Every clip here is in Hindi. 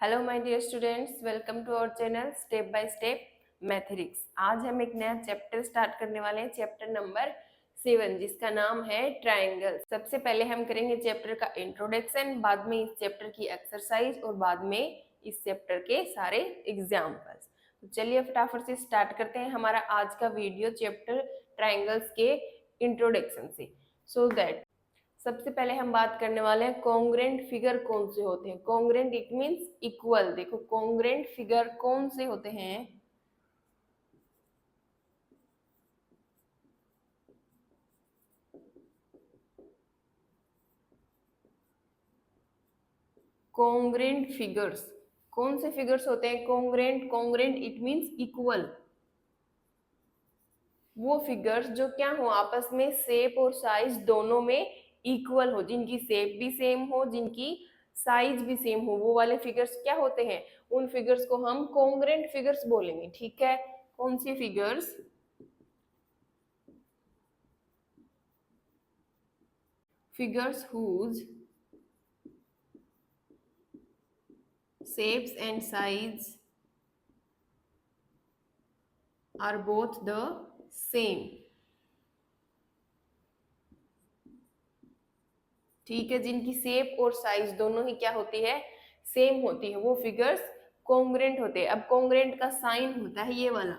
Hello my dear students, welcome to our channel step by step mathematics. आज हम एक नया चैप्टर स्टार्ट करने वाले हैं, चैप्टर नंबर 7, जिसका नाम है ट्रायंगल। सबसे पहले हम करेंगे चैप्टर का इंट्रोडक्शन, बाद में इस चैप्टर की एक्सरसाइज और बाद में इस चैप्टर के सारे एग्जाम्पल्स। तो चलिए फटाफट से स्टार्ट करते हैं हमारा आज का वीडियो चैप्टर ट्रायंगल्स के इंट्रोडक्शन से। सो दैट सबसे पहले हम बात करने वाले हैं कॉन्ग्रेंट फिगर कौन से होते हैं। Congruent it means equal. देखो कॉन्ग्रेंट फिगर कौन से होते हैं। कॉन्ग्रेंट फिगर्स कौन से फिगर्स होते हैं। Congruent congruent it means equal. वो फिगर्स जो क्या हो, आपस में शेप और साइज दोनों में इक्वल हो, जिनकी शेप भी सेम हो, जिनकी साइज भी सेम हो, वो वाले फिगर्स क्या होते हैं। उन फिगर्स को हम कॉन्ग्रेंट फिगर्स बोलेंगे। ठीक है, कौन सी figures. Figures whose shapes and size are both the same। ठीक है, जिनकी शेप और साइज दोनों ही क्या होती है, सेम होती है, वो फिगर्स कॉन्ग्रेंट होते हैं। अब कॉन्ग्रेंट का साइन होता है ये वाला,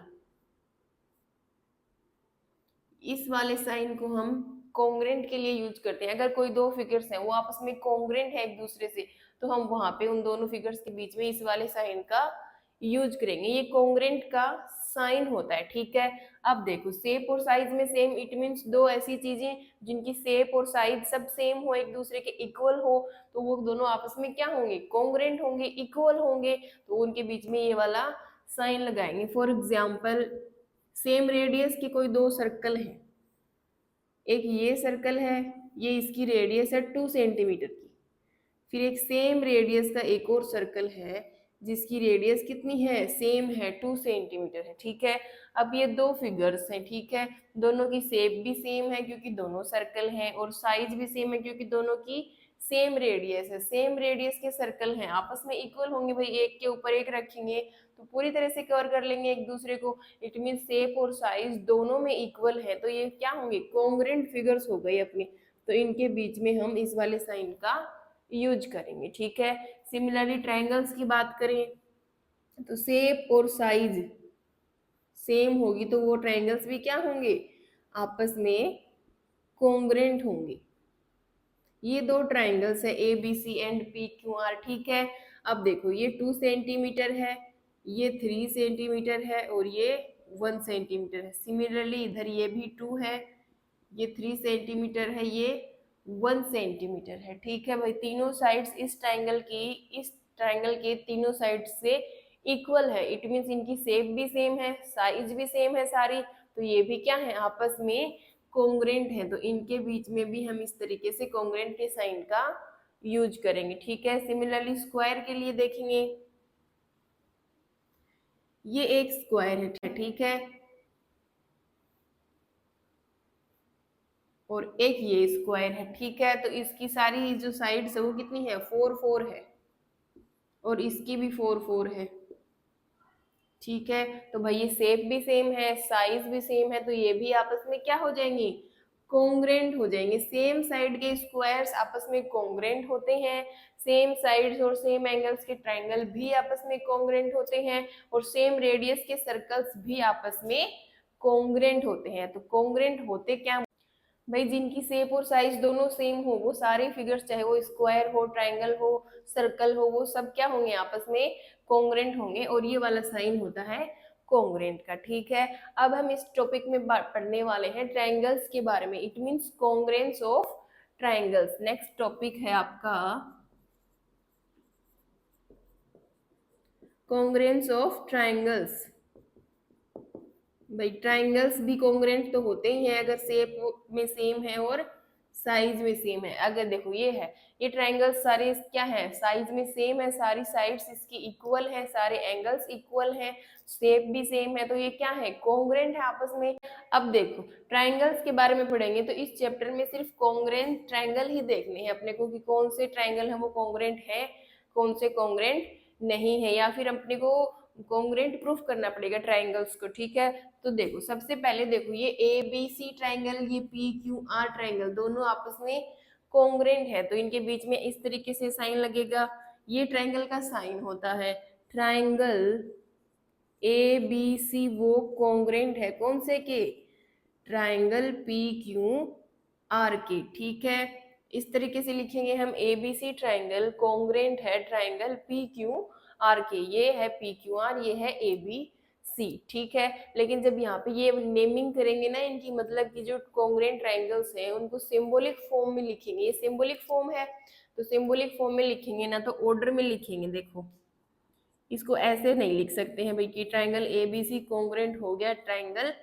इस वाले साइन को हम कॉन्ग्रेंट के लिए यूज करते हैं। अगर कोई दो फिगर्स हैं वो आपस में कॉन्ग्रेंट है एक दूसरे से, तो हम वहां पे उन दोनों फिगर्स के बीच में इस वाले साइन का यूज करेंगे। ये कॉन्ग्रेंट का साइन होता है। ठीक है, अब देखो शेप और साइज में सेम इट मीन्स दो ऐसी चीजें जिनकी शेप और साइज सब सेम हो, एक दूसरे के इक्वल हो, तो वो दोनों आपस में क्या होंगे, कॉन्ग्रेंट होंगे, इक्वल होंगे। तो उनके बीच में ये वाला साइन लगाएंगे। फॉर एग्जाम्पल, सेम रेडियस के कोई दो सर्कल हैं, एक ये सर्कल है, ये इसकी रेडियस है 2 सेंटीमीटर की। फिर एक सेम रेडियस का एक और सर्कल है जिसकी रेडियस कितनी है, सेम है, 2 सेंटीमीटर है। ठीक है, अब ये दो फिगर्स हैं। ठीक है, दोनों की शेप भी सेम है क्योंकि दोनों सर्कल हैं, और साइज भी सेम है क्योंकि दोनों की सेम रेडियस है। सेम रेडियस के सर्कल हैं, आपस में इक्वल होंगे भाई, एक के ऊपर एक रखेंगे तो पूरी तरह से कवर कर लेंगे एक दूसरे को। इट मीन शेप और साइज दोनों में इक्वल है, तो ये क्या होंगे, कॉन्ग्रेंट फिगर्स हो गए अपने। तो इनके बीच में हम इस वाले साइन का यूज करेंगे। ठीक है, सिमिलरली ट्रायंगल्स की बात करें तो शेप और साइज सेम होगी तो वो ट्रायंगल्स भी क्या होंगे, आपस में कॉन्ग्रेंट होंगे। ये दो ट्रायंगल्स है A B C and P Q R. ठीक है, अब देखो ये 2 सेंटीमीटर है, ये 3 सेंटीमीटर है और ये 1 सेंटीमीटर है। सिमिलरली इधर ये भी 2 है, ये 3 सेंटीमीटर है, ये 1 सेंटीमीटर है। ठीक है भाई, तीनों साइड्स इस ट्रायंगल के तीनों साइड्स से इक्वल है। इट मीन्स इनकी शेप भी सेम है, साइज भी सेम है सारी, तो ये भी क्या है, आपस में कॉन्ग्रेंट है। तो इनके बीच में भी हम इस तरीके से कॉन्ग्रेंट के साइन का यूज करेंगे। ठीक है, सिमिलरली स्क्वायर के लिए देखेंगे, ये एक स्क्वायर है। ठीक है, और एक ये स्क्वायर है। ठीक है, तो इसकी सारी जो साइड्स है वो कितनी है, 4 4 है, और इसकी भी 4 4 है। ठीक है, तो भाई ये शेप भी सेम है, साइज भी सेम है, तो ये भी आपस में क्या हो जाएंगे, कॉन्ग्रेंट हो जाएंगे। सेम साइड के स्क्वायर्स आपस में कॉन्ग्रेंट होते हैं, सेम साइड्स और सेम एंगल्स के ट्रायंगल भी आपस में कॉन्ग्रेंट होते हैं, और सेम रेडियस के सर्कल्स भी आपस में कॉन्ग्रेंट होते हैं। तो कॉन्ग्रेंट होते क्या भाई, जिनकी शेप और साइज दोनों सेम हो, वो सारे फिगर्स चाहे वो स्क्वायर हो, ट्रायंगल हो, सर्कल हो, वो सब क्या होंगे, आपस में कॉन्ग्रेंट होंगे, और ये वाला साइन होता है कॉन्ग्रेंट का। ठीक है, अब हम इस टॉपिक में पढ़ने वाले हैं ट्रायंगल्स के बारे में। It means congruence of triangles. Next topic है आपका कॉन्ग्रेंस ऑफ ट्रायंगल्स। भाई ट्राइंगल्स भी कॉन्ग्रेंट तो होते ही हैं अगर शेप में सेम है और साइज में सेम है। अगर देखो ये है, ये ट्राइंगल्स सारे क्या है, साइज में सेम है, सारी साइड्स इसकी इक्वल है, सारे एंगल्स इक्वल हैं, शेप भी सेम है, तो ये क्या है, कॉन्ग्रेंट है आपस में। अब देखो ट्राइंगल्स के बारे में पढ़ेंगे तो इस चैप्टर में सिर्फ कॉन्ग्रेंट ट्राइंगल ही देखने हैं अपने को कि कौन से ट्राइंगल है वो कॉन्ग्रेंट है, कौन से कॉन्ग्रेंट नहीं है, या फिर अपने को कॉन्ग्रेंट प्रूफ करना पड़ेगा ट्राइंगल्स को, ठीक है। तो देखो सबसे पहले देखो ये ए बी सी ट्राइंगल, ये पी क्यू आर ट्राइंगल दोनों आपस में कॉन्ग्रेंट है, तो इनके बीच में इस तरीके से साइन लगेगा। ये ट्राइंगल का साइन होता है। ट्राइंगल ए बी सी वो कॉन्ग्रेंट है कौन से के, ट्राइंगल पी क्यू आर के, ठीक है। इस तरीके से लिखेंगे हम, A B C triangle congruent है ट्राइंगल पी क्यू आर के, ये है पी क्यू आर, ये है ए बी सी, ठीक है। लेकिन जब यहाँ पे ये नेमिंग करेंगे ना इनकी, मतलब कि जो कॉन्ग्रेंट ट्राइंगल्स हैं उनको सिंबॉलिक फॉर्म में लिखेंगे, ये सिंबॉलिक फॉर्म है, तो सिंबॉलिक फॉर्म में लिखेंगे ना, तो ऑर्डर में लिखेंगे। देखो इसको ऐसे नहीं लिख सकते हैं भाई कि triangle A B C congruent हो गया ट्राइंगल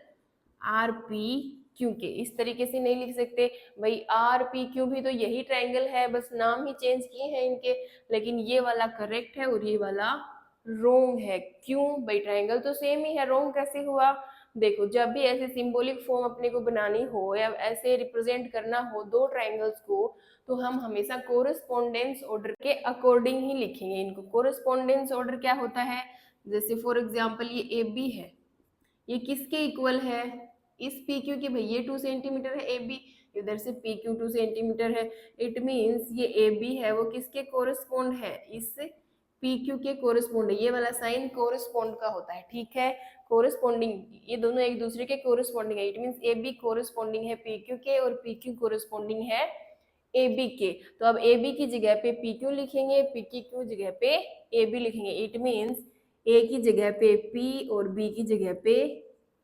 आर पी क्यू के, इस तरीके से नहीं लिख सकते भाई। आर पी क्यू भी तो यही ट्राइंगल है, बस नाम ही चेंज किए हैं इनके, लेकिन ये वाला करेक्ट है और ये वाला रोंग है। क्यों भाई, ट्राइंगल तो सेम ही है, रोंग कैसे हुआ। देखो जब भी ऐसे सिंबॉलिक फॉर्म अपने को बनानी हो या ऐसे रिप्रेजेंट करना हो दो ट्राइंगल्स को, तो हम हमेशा कोरस्पोंडेंस ऑर्डर के अकॉर्डिंग ही लिखेंगे इनको। कोरस्पोंडेंस ऑर्डर क्या होता है, जैसे फॉर एग्जांपल ये ए बी है, ये किसके इक्वल है, इस पी क्यू के, भाई ये 2 सेंटीमीटर है ए बी, इधर से पी क्यू 2 सेंटीमीटर है, इट मीन्स ये ए बी है वो किसके कोरस्पोंड है, इस पी क्यू के कोरस्पोंड है। ये वाला साइन कोरस्पोंड का होता है, ठीक है। कोरस्पोंडिंग, ये दोनों एक दूसरे के कोरस्पोंडिंग है, it means A B corresponding है पी क्यू के और पी क्यू कोरस्पोंडिंग है ए बी के। तो अब ए बी की जगह पे पी क्यू लिखेंगे, पी की क्यू जगह पे ए बी लिखेंगे, इट मीन्स ए की जगह पे पी और बी की जगह पे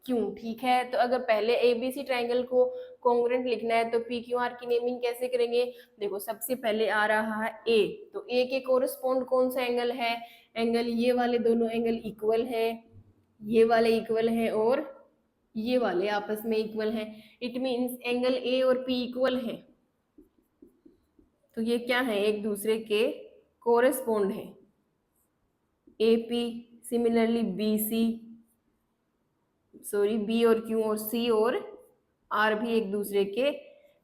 क्यू, ठीक है। तो अगर पहले ए बी सी ट्राइंगल को कॉन्ग्रेंट लिखना है तो पी क्यू आर की नेमिंग कैसे करेंगे। देखो सबसे पहले आ रहा है ए, तो ए के कोरस्पोंड कौन सा एंगल है, एंगल ये वाले दोनों एंगल इक्वल है, ये वाले इक्वल है और ये वाले आपस में इक्वल है, इट मीन्स एंगल ए और पी इक्वल है, तो ये क्या है एक दूसरे के कोरस्पोंड है। A P similarly B C, sorry B और क्यू और सी और आर भी एक दूसरे के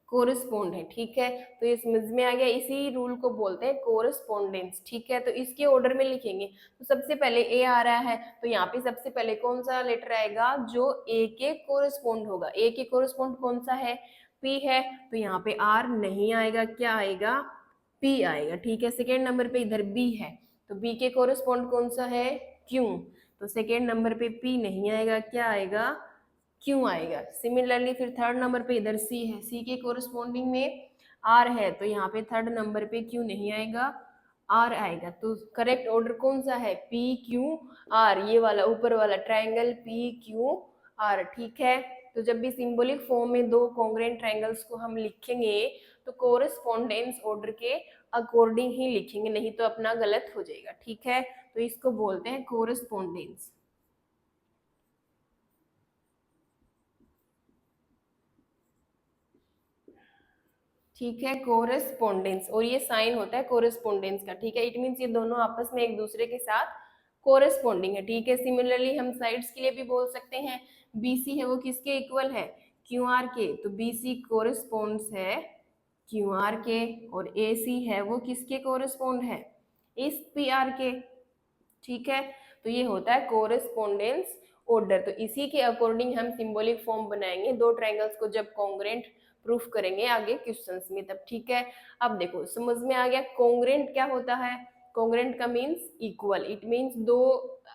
कोरस्पोंड है, ठीक है। तो ये समझ में आ गया, इसी रूल को बोलते हैं कोरस्पोंडेंस, ठीक है। तो इसके ऑर्डर में लिखेंगे, तो सबसे पहले ए आ रहा है, तो यहाँ पे सबसे पहले कौन सा लेटर आएगा जो ए के कोरस्पोंड होगा, ए के कोरस्पोंड कौन सा है, पी है, तो यहाँ पे आर नहीं आएगा, क्या आएगा, पी आएगा, ठीक है। सेकेंड नंबर पे इधर बी है, तो बी के कोरस्पोंड कौन सा है, क्यू, तो सेकेंड नंबर पे पी नहीं आएगा, क्या आएगा, क्यों आएगा। सिमिलरली फिर थर्ड नंबर पे इधर सी है, सी के कोरस्पोंडिंग में आर है, तो यहाँ पे थर्ड नंबर पे क्यों नहीं आएगा, आर आएगा। तो करेक्ट ऑर्डर कौन सा है, पी क्यू आर, ये वाला ऊपर वाला ट्राइंगल पी क्यू आर, ठीक है। तो जब भी सिंबॉलिक फॉर्म में दो कॉन्ग्रेंट ट्राइंगल्स को हम लिखेंगे तो कोरस्पोंडेंस ऑर्डर के अकॉर्डिंग ही लिखेंगे, नहीं तो अपना गलत हो जाएगा, ठीक है। तो इसको बोलते हैं कोरस्पोंडेंस, ठीक है, कोरेस्पोंडेंस। और ये साइन होता है कोरेस्पोंडेंस का, ठीक है। इट मीन्स ये दोनों आपस में एक दूसरे के साथ कोरेस्पोंडिंग है, ठीक है। सिमिलरली हम साइड्स के लिए भी बोल सकते हैं, बीसी है वो किसके इक्वल है, क्यू आर के, तो बीसी कोरेस्पोंड्स है क्यू आर के, और ए सी है वो किसके कोरेस्पोंड है, इस पी आर के, ठीक है। तो ये होता है कोरेस्पोंडेंस ऑर्डर। तो इसी के अकॉर्डिंग हम सिंबॉलिक फॉर्म बनाएंगे दो ट्राइंगल्स को जब कॉन्ग्रेंट प्रूफ करेंगे आगे क्वेश्चंस में तब, ठीक है। अब देखो समझ में आ गया कॉन्ग्रेंट क्या होता है, कॉन्ग्रेंट का मीन्स इक्वल, इट मीन्स दो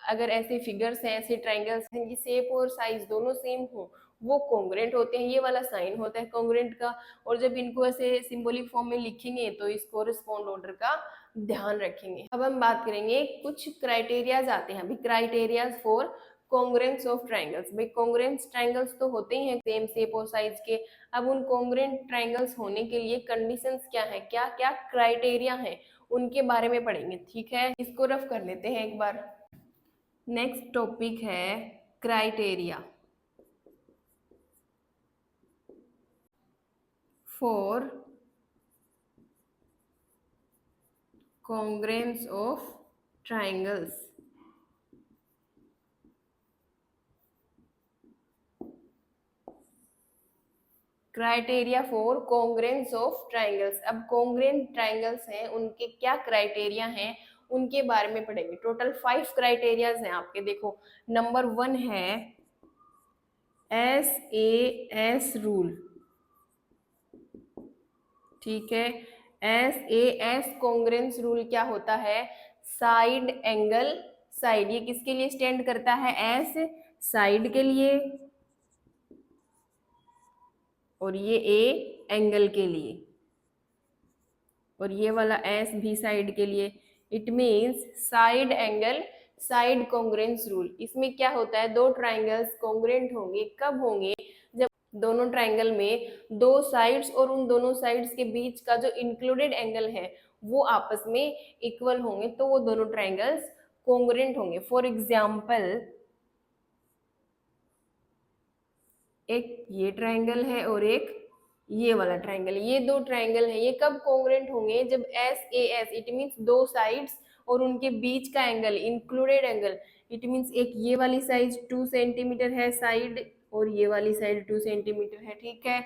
अगर ऐसे फिगर्स हैं, ऐसे ट्राइंगल्स हैं जिनकी शेप और साइज दोनों सेम हो वो कॉन्ग्रेंट होते हैं, ये वाला साइन होता है कॉन्ग्रेंट का। और जब इनको ऐसे सिंबॉलिक फॉर्म में लिखेंगे तो इस कोरेस्पोंड ऑर्डर का ध्यान रखेंगे। अब हम बात करेंगे कुछ क्राइटेरियाज आते हैं अभी, criterias for congruence of triangles. भाई कॉन्ग्रेंस ट्राइंगल्स तो होते ही हैं सेम शेप और साइज के, अब उन कॉन्ग्रेंट ट्राइंगल्स होने के लिए कंडीशंस क्या है, क्या क्या क्राइटेरिया है उनके बारे में पढ़ेंगे, ठीक है। इसको रफ कर लेते हैं एक बार। नेक्स्ट टॉपिक है criteria for congruence of triangles। Criteria for congruence of triangles. अब कॉन्ग्रेंट ट्राइंगल्स हैं उनके क्या क्राइटेरिया हैं उनके बारे में पढ़ेंगे। टोटल 5 क्राइटेरियाज हैं आपके। देखो, नंबर 1 है SAS रूल, ठीक है। SAS कॉन्ग्रेंस रूल क्या होता है? साइड एंगल साइड, ये किसके लिए स्टैंड करता है? S साइड के लिए, और ये A एंगल के लिए, और ये वाला S भी साइड के लिए। It means side angle side congruence rule. इसमें क्या होता है? दो ट्राइंगल्स कॉन्ग्रेंट होंगे। कब होंगे? जब दोनों ट्राइंगल में दो साइड्स और उन दोनों साइड्स के बीच का जो इंक्लूडेड एंगल है वो आपस में इक्वल होंगे, तो वो दोनों ट्राइंगल्स कॉन्ग्रेंट होंगे। फॉर एग्जाम्पल, एक ये ट्राइंगल है और एक ये वाला ट्राइंगल, ये दो ट्राइंगल है। ये कब कॉन्ग्रेंट होंगे? जब SAS, इट मीन्स दो साइड्स और उनके बीच का angle, included angle. It means एक ये वाली साइड 2 सेंटीमीटर है साइड, और ये वाली साइड 2 सेंटीमीटर है, ठीक है।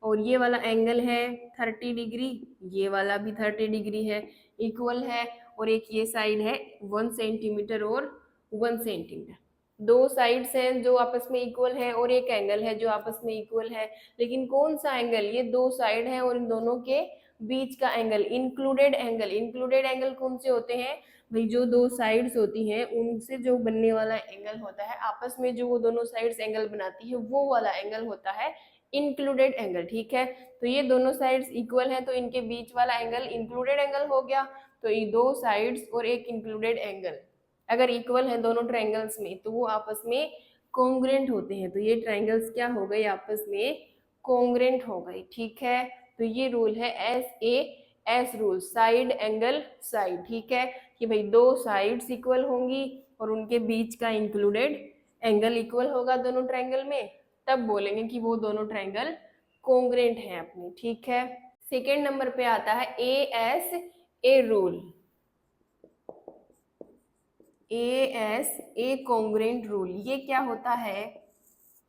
और ये वाला एंगल है 30 डिग्री, ये वाला भी 30 डिग्री है, इक्वल है। और एक ये साइड है 1 सेंटीमीटर और 1 सेंटीमीटर। दो साइड्स हैं जो आपस में इक्वल है, और एक एंगल है जो आपस में इक्वल है। लेकिन कौन सा एंगल? ये दो साइड है और इन दोनों के बीच का angle, included angle. Included angle कौन से होते हैं भाई? जो दो साइड्स होती हैं उनसे जो बनने वाला एंगल होता है, आपस में जो वो दोनों साइड्स एंगल बनाती है, वो वाला एंगल होता है इंक्लूडेड एंगल, ठीक है। तो ये दोनों साइड्स इक्वल हैं, तो इनके बीच वाला एंगल इंक्लूडेड एंगल हो गया। तो ये दो साइड्स और एक इंक्लूडेड एंगल अगर इक्वल है दोनों ट्राइंगल्स में, तो वो आपस में कॉन्ग्रेंट होते हैं। तो ये ट्राइंगल्स क्या हो गए? आपस में कॉन्ग्रेंट हो गए, ठीक है। तो ये रूल है SAS rule, side angle side, ठीक है। कि भाई दो साइड्स इक्वल होंगी और उनके बीच का इंक्लूडेड एंगल इक्वल होगा दोनों ट्राइंगल में, तब बोलेंगे कि वो दोनों ट्राइंगल कॉन्ग्रेंट हैं अपने, ठीक है। सेकेंड नंबर पे आता है ASA rule. A congruent rule, ये क्या होता है?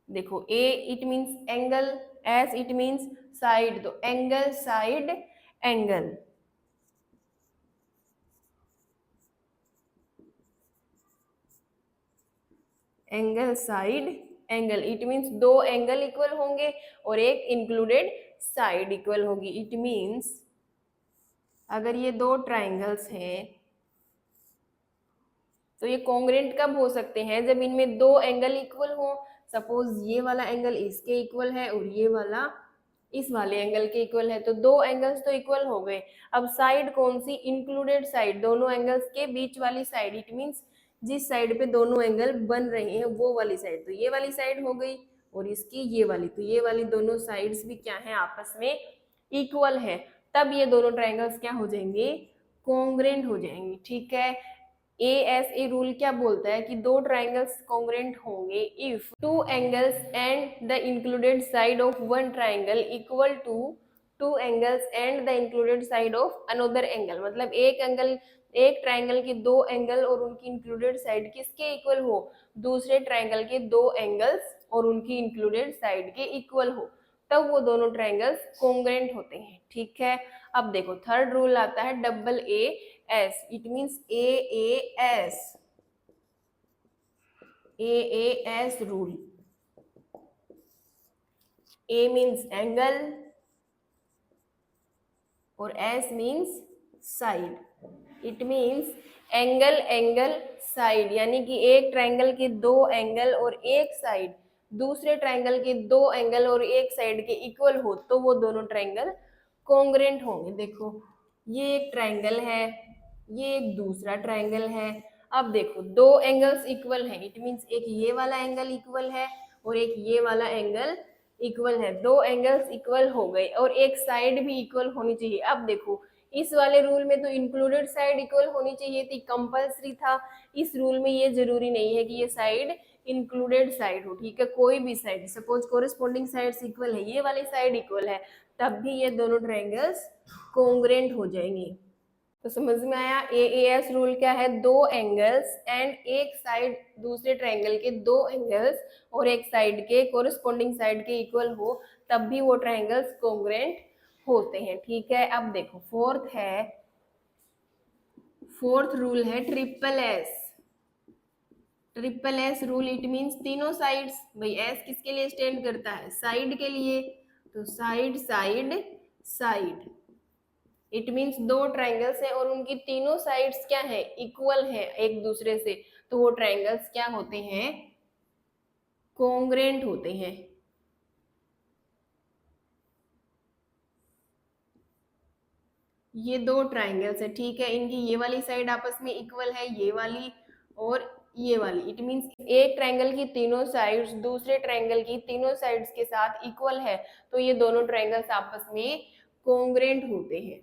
देखो, A it means angle, S it means side, तो angle side angle. Angle side angle, it means दो एंगल इक्वल होंगे और एक इंक्लूडेड साइड इक्वल होगी। इट मीन्स अगर ये दो ट्राइंगल्स हैं तो ये कॉन्ग्रेंट कब हो सकते हैं? जब इनमें दो एंगल इक्वल हो। सपोज ये वाला एंगल इसके इक्वल है और ये वाला इस वाले एंगल के इक्वल है, तो दो एंगल्स तो इक्वल हो गए। अब साइड कौन सी? इंक्लूडेड साइड, दोनों एंगल्स के बीच वाली साइड। इट मीन्स जिस साइड पे दोनों एंगल बन रहे हैं वो वाली साइड। तो ये वाली साइड हो गई और इसकी ये वाली, तो ये वाली दोनों साइड्स भी क्या है? आपस में इक्वल है। तब ये दोनों ट्राइंगल्स क्या हो जाएंगे? कॉन्ग्रेंट हो जाएंगे, ठीक है। ASA रूल क्या बोलता है कि दो ट्राइंगल्स कॉन्ग्रेंट होंगे if two angles and the included side of one triangle equal to two angles and the included side of another angle. मतलब एक ट्राइंगल के दो एंगल और उनकी इंक्लूडेड साइड किसके इक्वल हो? दूसरे ट्राइंगल के दो एंगल्स और उनकी इंक्लूडेड साइड के इक्वल हो, तब वो दोनों ट्राइंगल्स कॉन्ग्रेंट होते हैं, ठीक है। अब देखो, थर्ड रूल आता है AAS, it means AAS rule. A means angle और S means side. It means angle angle side, यानी कि एक ट्राइंगल के दो एंगल और एक साइड दूसरे ट्राइंगल के दो एंगल और एक साइड के इक्वल हो, तो वो दोनों ट्राइंगल कॉन्ग्रेंट होंगे। देखो, ये एक ट्राइंगल है, ये एक दूसरा ट्राइंगल है। अब देखो, दो एंगल्स इक्वल हैं, इट मीन्स एक ये वाला एंगल इक्वल है और एक ये वाला एंगल इक्वल है। दो एंगल्स इक्वल हो गए और एक साइड भी इक्वल होनी चाहिए। अब देखो, इस वाले रूल में तो इंक्लूडेड साइड इक्वल होनी चाहिए थी, कंपल्सरी था। इस रूल में ये जरूरी नहीं है कि ये साइड इंक्लूडेड साइड हो, ठीक है। कोई भी साइड, सपोज कोरिस्पोंडिंग साइड्स इक्वल है, ये वाली साइड इक्वल है, तब भी ये दोनों ट्रायंगल्स कॉन्ग्रेंट हो जाएंगे। तो समझ में आया? AAS रूल क्या है? दो एंगल्स एंड एक साइड दूसरे ट्रायंगल के दो एंगल्स और एक साइड के कोरिस्पोंडिंग साइड के इक्वल हो, तब भी वो ट्रायंगल्स कॉन्ग्रेंट होते हैं, ठीक है। अब देखो, फोर्थ फोर्थ रूल है triple S. Triple S rule it means तीनों साइड्स। भाई एस किसके लिए स्टैंड करता है? साइड के लिए। तो side side side, it means दो ट्रायंगल्स हैं और उनकी तीनों साइड्स क्या है? इक्वल है एक दूसरे से, तो वो ट्रायंगल्स क्या होते हैं? कोंग्रेंट होते हैं। ये दो ट्रायंगल्स है, ठीक है, इनकी ये वाली साइड आपस में इक्वल है, ये वाली और ये वाली। इट मींस एक ट्रायंगल की तीनों साइड्स दूसरे ट्रायंगल की तीनों साइड्स के साथ इक्वल है, तो ये दोनों ट्रायंगल्स आपस में कोंग्रेंट होते हैं।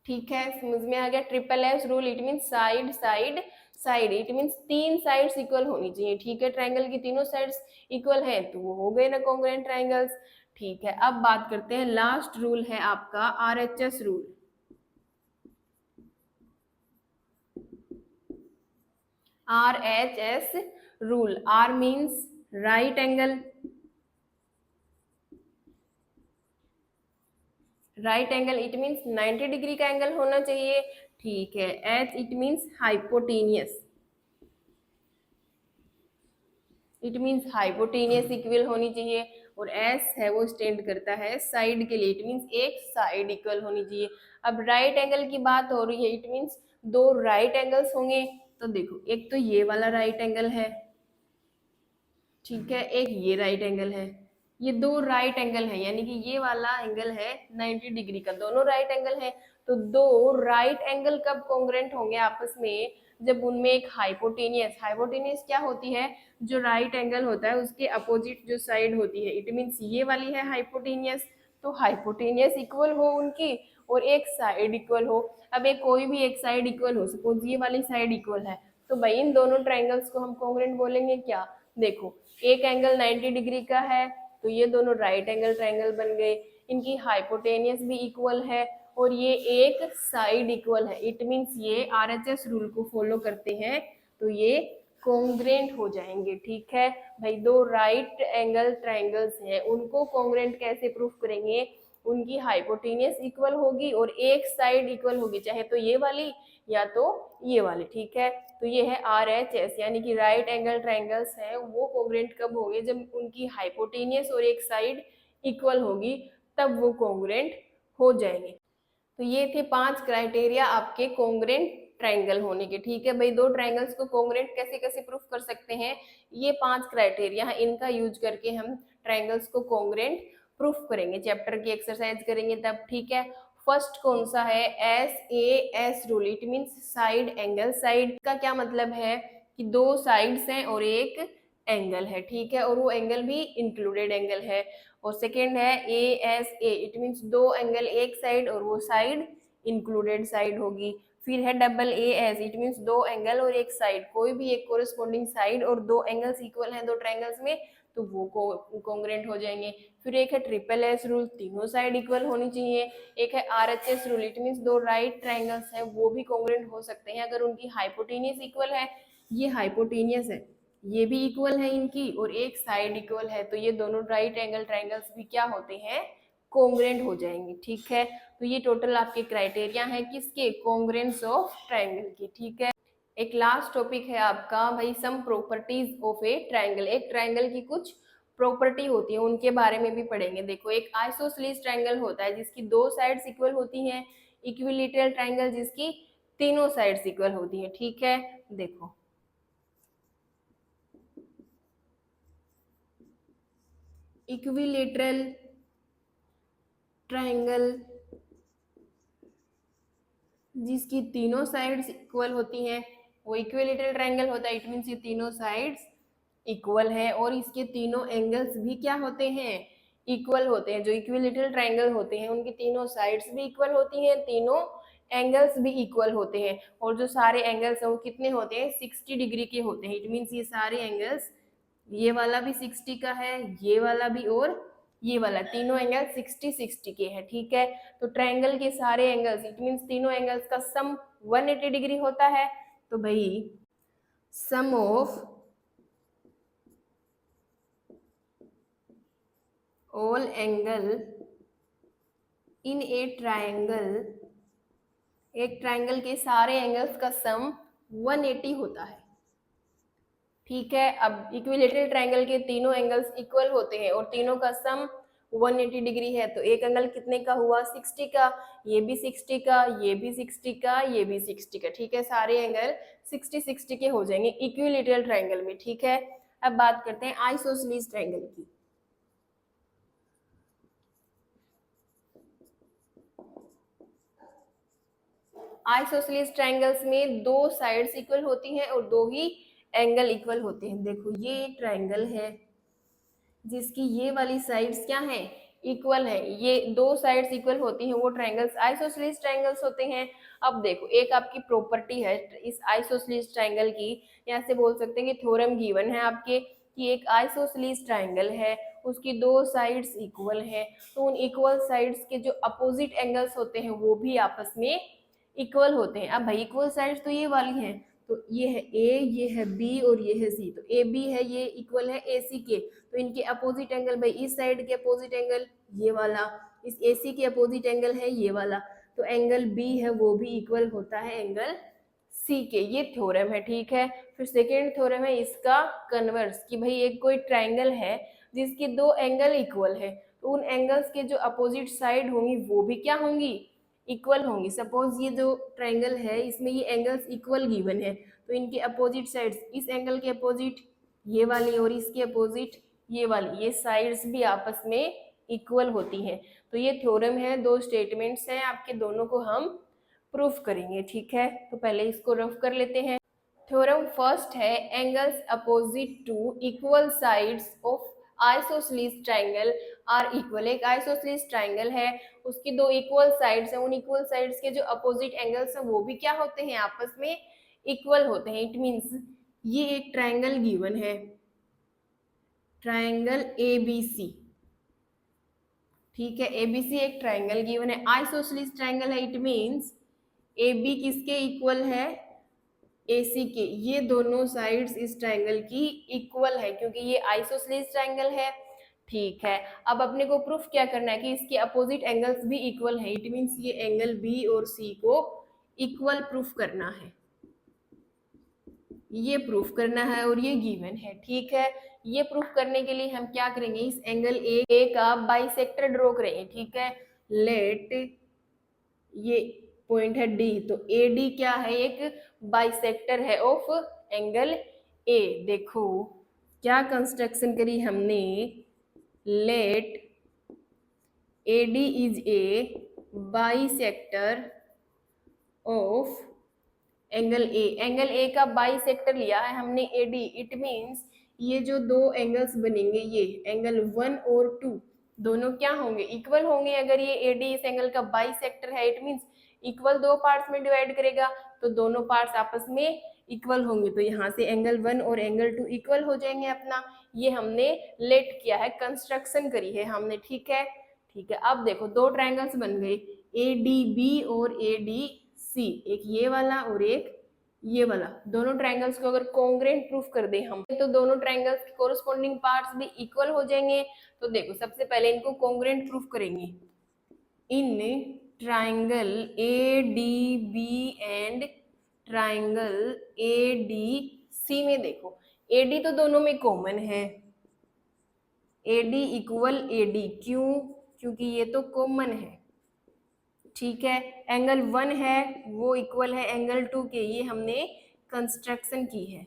ठीक है, समझ में आ गया? Triple S rule it means side side side, it means तीन साइड्स इक्वल होनी चाहिए। ठीक है, ट्रायंगल की तीनों साइड्स इक्वल है तो वो हो गए ना कोंग्रेंट ट्रायंगल्स। ठीक है, अब बात करते हैं, लास्ट रूल है आपका RHS rule. RHS rule. R means right angle. Right angle it means 90 degree का एंगल होना चाहिए। ठीक है, H it means hypotenuse, it means hypotenuse equal होनी चाहिए। और S है वो स्टैंड करता है साइड के लिए, इट मीन्स एक साइड इक्वल होनी चाहिए। अब राइट एंगल की बात हो रही है, इट मीन्स दो राइट एंगल्स होंगे। तो देखो, एक तो ये वाला राइट एंगल है, ठीक है, एक ये राइट एंगल है। ये दो राइट एंगल है, यानी कि ये वाला एंगल है 90 डिग्री का, दोनों राइट एंगल है। तो दो राइट एंगल कब कॉन्ग्रेंट होंगे आपस में? जब उनमें एक हाइपोटेनियस, हाइपोटेनियस क्या होती है? जो राइट एंगल होता है उसके अपोजिट जो साइड होती है, इट मीन्स ये वाली है हाइपोटेनियस। तो हाइपोटेनियस इक्वल हो उनकी और एक साइड इक्वल हो। अब एक कोई भी एक साइड इक्वल हो, सपोज ये वाली साइड इक्वल है, तो भाई इन दोनों ट्राइंगल्स को हम कॉन्ग्रेंट बोलेंगे क्या? देखो, एक एंगल 90 डिग्री का है तो ये दोनों राइट एंगल ट्रायंगल बन गए, इनकी हाइपोटेनियस भी इक्वल है और ये एक साइड इक्वल है। इट मींस ये आरएचएस रूल को फॉलो करते हैं तो ये कॉन्ग्रेंट हो जाएंगे। ठीक है भाई, दो राइट एंगल ट्रायंगल्स हैं, उनको कॉन्ग्रेंट कैसे प्रूफ करेंगे? उनकी हाइपोटेनियस इक्वल होगी और एक साइड इक्वल होगी, चाहे तो ये वाली या तो ये वाली। ठीक है, तो ये है RHS, यानी कि राइट एंगल ट्रायंगल्स हैं वो कोंग्रेंट कब होंगे? जब उनकी हाइपोटेनियस और एक साइड इक्वल होगी, तब वो कोंग्रेंट हो जाएंगे। तो ये थे 5 क्राइटेरिया आपके कोंग्रेंट ट्रायंगल होने के। ठीक है भाई, दो ट्रायंगल्स को कोंग्रेंट कैसे कैसे प्रूफ कर सकते हैं? ये 5 क्राइटेरिया है, इनका यूज करके हम ट्रायंगल्स को कोंग्रेंट प्रूफ करेंगे। चैप्टर की एक्सरसाइज करेंगे तब। ठीक है, फर्स्ट कौन सा है? SAS rule, it means side angle. Side का क्या मतलब है? कि दो साइड्स हैं और एक एंगल है। ठीक है, और वो एंगल भी इंक्लूडेड एंगल है। और सेकेंड है ASA, इट मींस दो एंगल एक साइड और वो साइड इंक्लूडेड साइड होगी। फिर है AAS, इट मींस दो एंगल और एक साइड, कोई भी एक कोरिस्पोंडिंग साइड और दो एंगल्स इक्वल हैं दो ट्रायंगल्स में, तो वो कोंग्रेंट हो जाएंगे। फिर एक है SSS रूल, तीनों साइड इक्वल होनी चाहिए। एक है RHS रूल, इट मींस दो राइट ट्रायंगल्स हैं वो भी कोंग्रेंट हो सकते हैं अगर उनकी हाइपोटेनियस इक्वल है। ये हाइपोटेनियस है, ये भी इक्वल है इनकी और एक साइड इक्वल है, तो ये दोनों राइट एंगल ट्रायंगल्स भी क्या होते हैं? कोंग्रेंट हो जाएंगे। ठीक है, तो ये टोटल आपके क्राइटेरिया है किसके? कोंग्रेंस ऑफ ट्रायंगल की। ठीक है, एक लास्ट टॉपिक है आपका भाई, some properties of a triangle. एक ट्रायंगल की कुछ प्रॉपर्टी होती है, उनके बारे में भी पढ़ेंगे। देखो, एक आइसोसेलेस ट्रायंगल होता है जिसकी दो साइड्स इक्वल होती हैं, इक्विलैटरल ट्रायंगल जिसकी तीनों साइड्स इक्वल होती है। ठीक है, देखो इक्विलैटरल ट्रायंगल जिसकी तीनों साइड्स इक्वल होती हैं वो इक्विलैटरल ट्रायंगल होता है। इट मींस ये तीनों साइड्स इक्वल है और इसके तीनों एंगल्स भी क्या होते हैं? इक्वल होते हैं। जो इक्विलैटरल ट्रायंगल होते हैं उनकी तीनों साइड्स भी इक्वल होती हैं, तीनों एंगल्स भी इक्वल होते हैं। और जो सारे एंगल्स हैं वो कितने होते हैं? 60 डिग्री के होते हैं। इट मींस ये सारे एंगल्स, ये वाला भी 60 का है, ये वाला भी और ये वाला, तीनों एंगल 60 60 के हैं। ठीक है, तो ट्रायंगल के सारे एंगल्स, इट मींस तीनों एंगल्स का सम 180 डिग्री होता है। तो भाई sum of all angle in a triangle एक ट्रायंगल के सारे एंगल्स का सम 180 होता है। ठीक है, अब इक्विलेटरल ट्रायंगल के तीनों एंगल्स इक्वल होते हैं और तीनों का सम 180 डिग्री है, तो एक एंगल कितने का हुआ? 60 का, ये भी 60 का, ये भी 60 का, ये भी 60 का। ठीक है, सारे एंगल 60-60 के हो जाएंगे इक्विलेटरल ट्रायंगल में। ठीक है, अब बात करते हैं आइसोसेलेस ट्रायंगल की। आइसोसेलेस ट्रायंगल्स में दो साइड्स इक्वल होती हैं और दो ही एंगल इक्वल होते हैं। देखो ये एक ट्रायंगल है जिसकी ये वाली साइड्स क्या है? इक्वल है। ये दो साइड्स इक्वल होती हैं, वो ट्रायंगल्स आइसोसेलेस ट्रायंगल्स होते हैं। अब देखो एक आपकी प्रॉपर्टी है इस आइसोसेलेस ट्रायंगल की, यहाँ से बोल सकते हैं कि थ्योरम गिवन है आपके कि एक आइसोसेलेस ट्रायंगल है, उसकी दो साइड्स इक्वल है, तो उन इक्वल साइड्स के जो अपोजिट एंगल्स होते हैं वो भी आपस में इक्वल होते हैं। अब भाई इक्वल साइड्स तो ये वाली हैं, तो ये है ए, ये है बी और ये है सी, तो ए बी है, ये इक्वल है ए सी के, तो इनके अपोजिट एंगल भाई इस साइड के अपोजिट एंगल ये वाला, इस ए सी के अपोजिट एंगल है ये वाला, तो एंगल बी है वो भी इक्वल होता है एंगल सी के। ये थ्योरम है। ठीक है, फिर सेकेंड थ्योरम है इसका कन्वर्स, कि भाई एक कोई ट्राइंगल है जिसके दो एंगल इक्वल है, तो उन एंगल्स के जो अपोजिट साइड होंगी वो भी क्या होंगी? इक्वल होंगी। सपोज ये जो ट्राइंगल है इसमें ये एंगल्स इक्वल गिवन है, तो इनके अपोजिट साइड्स, इस एंगल के अपोजिट ये वाली और इसके अपोजिट ये वाली, ये साइड्स भी आपस में इक्वल होती हैं। तो ये थ्योरम है, दो स्टेटमेंट्स हैं आपके, दोनों को हम प्रूफ करेंगे। ठीक है, तो पहले इसको रफ कर लेते हैं। थ्योरम फर्स्ट है angles opposite to equal sides of isosceles triangle are equal. एक आइसोसेलेस ट्रायंगल है, उसकी दो इक्वल साइड्स हैं, उन इक्वल साइड्स के जो अपोजिट एंगल्स हैं वो भी क्या होते हैं? आपस में इक्वल होते हैं। इट मींस ये एक ट्रायंगल गिवन है, ट्रायंगल एबीसी। ठीक है, एबीसी एक ट्रायंगल गिवन है, आइसोसेलेस ट्रायंगल है। इट मींस ए बी किसके इक्वल है? AC के। ये दोनों साइड्स इस ट्रायंगल की इक्वल है क्योंकि ये आइसोसेलेस ट्रायंगल है। ठीक है, अब अपने को प्रूफ क्या करना है कि इसके अपोजिट एंगल्स भी इक्वल है। इट मींस ये एंगल B और C को इक्वल प्रूफ करना है, ये प्रूफ करना है और ये गिवन है। ठीक है, ये प्रूफ करने के लिए हम क्या करेंगे? इस एंगल ए का बाइसेक्टर ड्रॉ करेंगे। ठीक है, लेट ये पॉइंट है D, तो AD क्या है? एक बाइसेक्टर है ऑफ एंगल A। देखो क्या कंस्ट्रक्शन करी हमने, let AD is a bisector of angle A। Angle A का बाइसेक्टर लिया है हमने AD। इट मींस ये जो दो एंगल्स बनेंगे, ये एंगल 1 और 2 दोनों क्या होंगे? इक्वल होंगे। अगर ये AD इस एंगल का बाइसेक्टर है, इट मींस इक्वल दो पार्ट्स में डिवाइड करेगा, तो दोनों पार्ट्स आपस में इक्वल होंगे, तो यहाँ से एंगल 1 और एंगल 2 इक्वल हो जाएंगे अपना। ये हमने लेट किया है, कंस्ट्रक्शन करी है हमने। ठीक है, ठीक है, अब देखो दो ट्रायंगल्स बन गए, ADB और ADC, एक ये वाला और एक ये वाला। दोनों ट्रायंगल्स को अगर कॉन्ग्रुएंट प्रूफ कर दे हम, तो दोनों ट्रायंगल्स के कोरस्पॉन्डिंग पार्ट्स भी इक्वल हो जाएंगे। तो देखो सबसे पहले इनको कॉन्ग्रुएंट प्रूफ करेंगे। In triangle ADB and triangle ADC में देखो AD तो दोनों में कॉमन है, AD इक्वल AD, क्यों? क्योंकि ये तो कॉमन है। ठीक है, एंगल 1 है वो इक्वल है एंगल 2 के, ये हमने कंस्ट्रक्शन की है,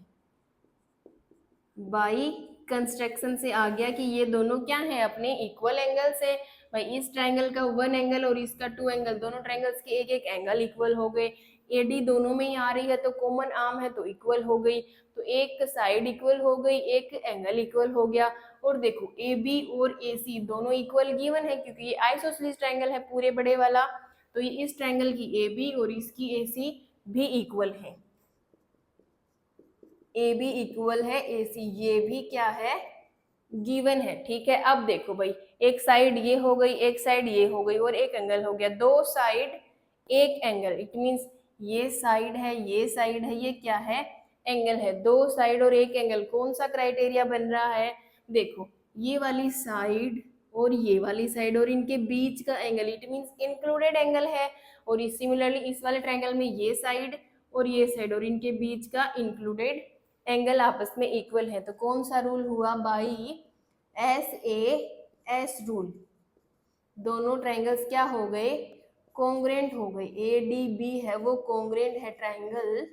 बाई कंस्ट्रक्शन से आ गया कि ये दोनों क्या है? अपने इक्वल एंगल्स है। भाई इस ट्रायंगल का 1 एंगल और इसका 2 एंगल, दोनों ट्रायंगल्स के एक एक एंगल इक्वल हो गए। AD दोनों में ही आ रही है तो कॉमन आर्म है तो इक्वल हो गई, तो एक साइड इक्वल हो गई, एक एंगल इक्वल हो गया। और देखो AB और AC दोनों इक्वल गिवन है क्योंकि ये आइसोसेलेस ट्रायंगल है पूरे बड़े वाला, तो ये इस ट्रायंगल की AB और इसकी AC भी इक्वल है। AB इक्वल है AC, ये भी क्या है? गिवन है। ठीक है, अब देखो भाई एक साइड ये हो गई, एक साइड ये हो गई और एक एंगल हो गया, दो साइड एक एंगल। इट मींस ये साइड है, ये साइड है, ये क्या है? एंगल है। दो साइड और एक एंगल, कौन सा क्राइटेरिया बन रहा है? देखो ये वाली साइड और ये वाली साइड और इनके बीच का angle, it means included angle है। और सिमिलरली इस वाले ट्रायंगल में ये साइड और ये साइड और इनके बीच का इंक्लूडेड एंगल आपस में इक्वल है। तो कौन सा रूल हुआ? By SAS rule. दोनों ट्रायंगल्स क्या हो गए? कॉन्ग्रेंट हो गए। ADB है वो कॉन्ग्रेंट है ट्रायंगल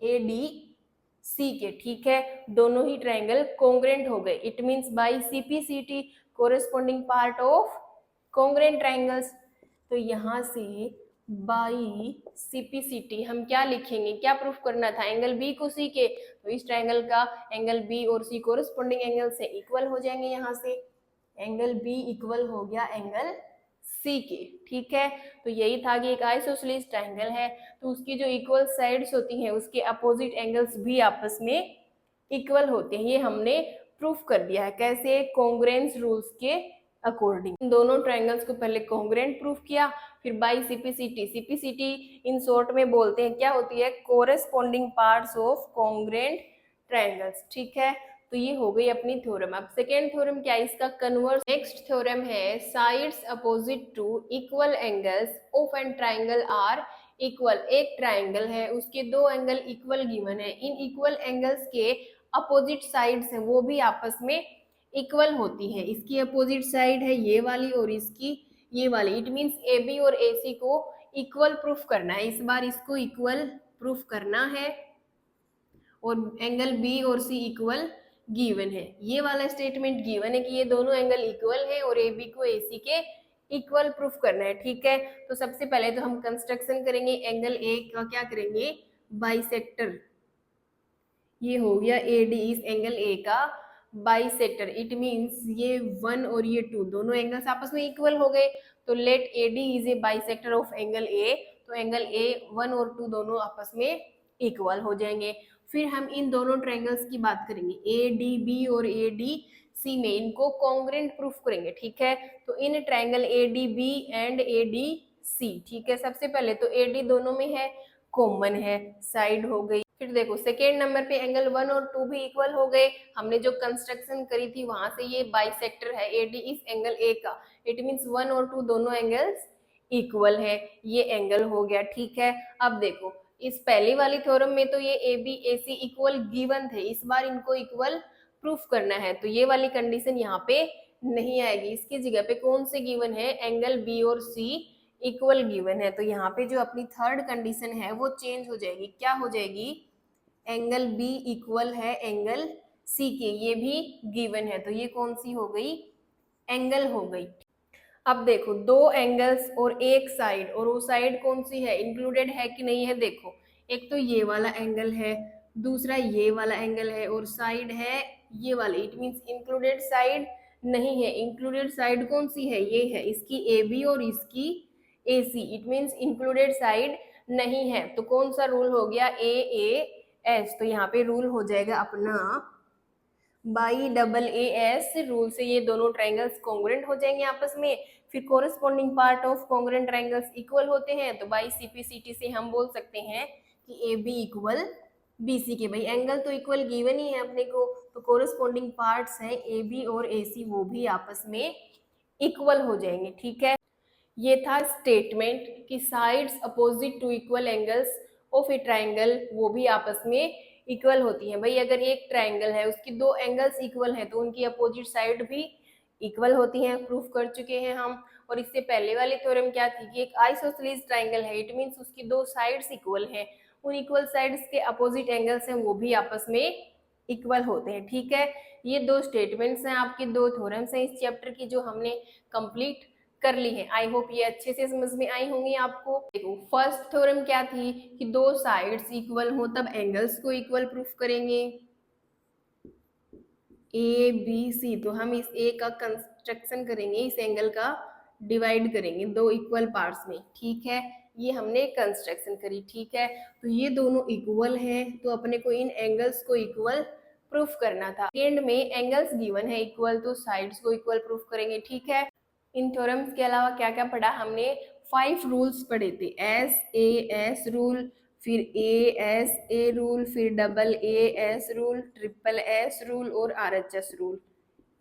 ADC के, ठीक है। दोनों ही ट्रायंगल कॉन्ग्रेंट हो गए। It means by CPCT corresponding part of congruent triangles. तो यहाँ से बाई CPCT हम क्या लिखेंगे? क्या प्रूफ करना था? एंगल B को C के, तो इस ट्रायंगल का एंगल B और C कोरेस्पोंडिंग एंगल से इक्वल हो जाएंगे। यहाँ से एंगल B इक्वल हो गया एंगल C के, ठीक है। तो यही था कि एक आइसोसेलेस ट्रायंगल है तो उसकी जो इक्वल साइड्स होती हैं उसके अपोजिट एंगल्स भी आपस में इक्वल होते हैं। ये हमने प्रूफ कर दिया है। कैसे? कॉन्ग्रेंस रूल्स के अकॉर्डिंग। दोनों ट्रायंगल्स को पहले कॉन्ग्रेंट प्रूफ किया, फिर by CPCT। CPCT in short में बोलते हैं, क्या होती है? Corresponding parts of congruent triangles, ठीक है। तो ये हो गई अपनी थ्योरम। अब सेकेंड थ्योरम क्या है? इसका कन्वर्स। नेक्स्ट थ्योरम है sides opposite to equal angles of an triangle are equal. एक ट्रायंगल है उसके दो एंगल इक्वल गिवन है, इन इक्वल एंगल्स के अपोजिट साइड्स हैं वो भी आपस में इक्वल होती है। इसकी अपोजिट साइड है ये वाली और इसकी ये वाली। इट मींस AB और AC को इक्वल प्रूफ करना है। इस बार इसको इक्वल प्रूफ करना है और एंगल B और C इक्वल गिवन है। ये वाला स्टेटमेंट गिवन है कि ये दोनों एंगल इक्वल है और AB को AC के इक्वल प्रूफ करना है, ठीक है। तो सबसे पहले तो हम कंस्ट्रक्शन करेंगे एंगल A का, क्या करेंगे? बाइसेक्टर। ये हो गया AD, इस एंगल A का बाइसेक्टर। इट मींस ये 1 और ये 2 दोनों एंगल्स आपस में इक्वल हो गए। तो let AD is a bisector of angle A। तो एंगल A 1 और 2 दोनों आपस में इक्वल हो जाएंगे। फिर हम इन दोनों ट्रायंगल्स की बात करेंगे ADB और ADC में, इनको कॉन्ग्रेंट प्रूफ करेंगे, ठीक है। तो in triangle ADB and ADC, ठीक है। सबसे पहले तो AD दोनों में है, कॉमन है, साइड हो गई। फिर देखो सेकेंड नंबर पे एंगल 1 और 2 भी इक्वल हो गए। हमने जो कंस्ट्रक्शन करी थी वहां से ये बाइसेक्टर है AD इस एंगल A का। इट मींस 1 और 2 दोनों एंगल्स इक्वल है। ये एंगल हो गया, ठीक है। अब देखो इस पहली वाली थ्योरम में तो ये AB AC इक्वल गिवन थे, इस बार इनको इक्वल प्रूफ करना है तो ये वाली कंडीशन यहाँ पे नहीं आएगी। इसकी जगह पे कौन से गिवन है? एंगल B और C इक्वल गिवन है। तो यहाँ पे जो अपनी थर्ड कंडीशन है वो चेंज हो जाएगी। क्या हो जाएगी? एंगल B इक्वल है एंगल C के, ये भी गिवन है। तो ये कौन सी हो गई? एंगल हो गई। अब देखो दो एंगल्स और एक साइड, और वो साइड कौन सी है? इंक्लूडेड है कि नहीं है? देखो एक तो ये वाला एंगल है, दूसरा ये वाला एंगल है और साइड है ये वाली। इट मींस इंक्लूडेड साइड नहीं है। इंक्लूडेड साइड कौन सी है? ये है, इसकी AB और इसकी AC। It means included side नहीं है। तो कौन सा रूल हो गया? AAS। तो यहाँ पे रूल हो जाएगा अपना बाई AAS रूल से ये दोनों ट्रायंगल्स कॉन्ग्रेंट हो जाएंगे आपस में। फिर corresponding part of congruent triangles equal होते हैं। तो बाई CPCT से हम बोल सकते हैं कि AB इक्वल BC के। भाई एंगल तो इक्वल गिवन ही है अपने को, तो कोरेस्पोंडिंग पार्ट्स हैं AB और AC वो भी आपस में इक्वल हो जाएंगे, ठीक है। ये था स्टेटमेंट कि sides opposite to equal angles of a triangle वो भी आपस में इक्वल होती हैं। भाई अगर एक ट्रायंगल है उसकी दो एंगल्स इक्वल हैं तो उनकी अपोजिट साइड भी इक्वल होती हैं, प्रूफ कर चुके हैं हम। और इससे पहले वाली थ्योरम क्या थी कि एक आइसोसेलेस ट्रायंगल है, इट मींस उसकी दो साइड्स इक्वल हैं, उन इक्वल साइड्स के अपोजिट एंगल्स हैं वो भी आपस में इक्वल होते हैं, ठीक है। ये दो स्टेटमेंट्स हैं आपकी, दो थ्योरम्स हैं इस चैप्टर की जो हमने कंप्लीट कर ली है। आई होप ये अच्छे से समझ में आई होंगी आपको। देखो फर्स्ट थ्योरम क्या थी कि दो साइड्स इक्वल हो तब एंगल्स को इक्वल प्रूफ करेंगे ABC। तो हम इस A का कंस्ट्रक्शन करेंगे, इस एंगल का डिवाइड करेंगे दो इक्वल पार्ट्स में, ठीक है। ये हमने कंस्ट्रक्शन करी, ठीक है। तो ये दोनों इक्वल हैं तो अपने को इन एंगल्स को इक्वल प्रूफ करना था। एंड में एंगल्स गिवन है इक्वल तो साइड्स को इक्वल प्रूफ करेंगे, ठीक है। इन थ्योरम्स के अलावा क्या क्या पढ़ा हमने? 5 रूल्स पढ़े थे। SAS रूल, फिर ASA रूल, फिर AAS रूल, SSS रूल और RHS रूल।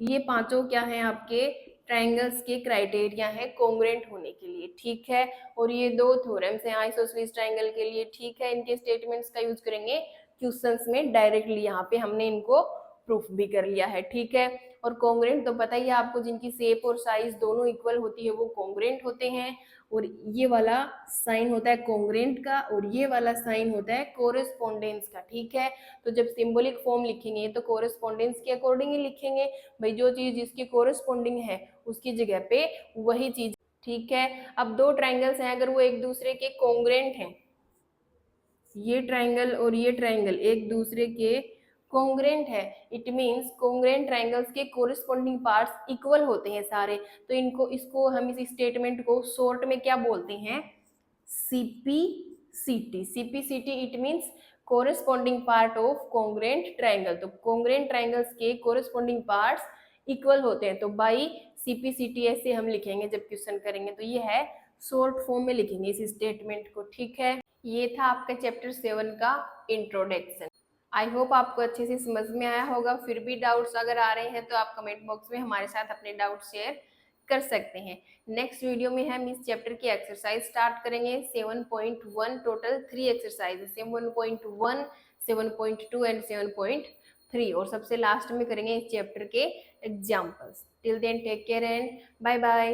ये पांचों क्या हैं आपके? ट्रायंगल्स के क्राइटेरिया है कॉन्ग्रुएंट होने के लिए, ठीक है। और ये दो थ्योरम्स हैं आइसोसेलेस ट्रायंगल के लिए, ठीक है। इनके स्टेटमेंट्स का यूज करेंगे क्वेश्चंस में डायरेक्टली, यहाँ पे हमने इनको प्रूफ भी कर लिया है, ठीक है। और कॉन्ग्रुएंट तो पता ही है आपको, जिनकी शेप और साइज दोनों इक्वल होती है वो कॉन्ग्रुएंट होते हैं। और ये वाला साइन होता है कॉन्ग्रुएंट का और ये वाला साइन होता है कोरेस्पोंडेंस का, ठीक है। तो जब सिंबॉलिक फॉर्म लिखेंगे तो कोरेस्पोंडेंस के अकॉर्डिंग ही लिखेंगे भाई, जो चीज जिसकी कोरेस्पोंडिंग है उसकी जगह पे वही चीज, ठीक है। अब दो ट्रायंगल्स हैं, अगर वो एक दूसरे के कॉन्ग्रुएंट हैं, ये ट्रायंगल और ये ट्रायंगल एक दूसरे के कॉन्ग्रुएंट है, इट मींस कॉन्ग्रुएंट ट्रायंगल्स के कोरिस्पोंडिंग पार्ट्स इक्वल होते हैं सारे। तो इनको इसको हम इस स्टेटमेंट को शॉर्ट में क्या बोलते हैं, CPCT. CPCT it means corresponding part of congruent triangle. तो कॉन्ग्रुएंट ट्रायंगल्स के कोरिस्पोंडिंग पार्ट्स इक्वल होते हैं, तो बाई सीपीसीटी ऐसे हम लिखेंगे जब क्वेश्चन करेंगे। तो ये है शॉर्ट फॉर्म में लिखेंगे इस स्टेटमेंट को, ठीक है। ये था आपका चैप्टर 7 का इंट्रोडक्शन। आई होप आपको अच्छे से समझ में आया होगा। फिर भी डाउट्स अगर आ रहे हैं तो आप कमेंट बॉक्स में हमारे साथ अपने डाउट शेयर कर सकते हैं। नेक्स्ट वीडियो में हम इस चैप्टर की एक्सरसाइज स्टार्ट करेंगे 7.1, टोटल 3 एक्सरसाइज, 7.1, 7.2 एंड 7.3, और सबसे लास्ट में करेंगे इस चैप्टर के examples. Till then take care and bye bye.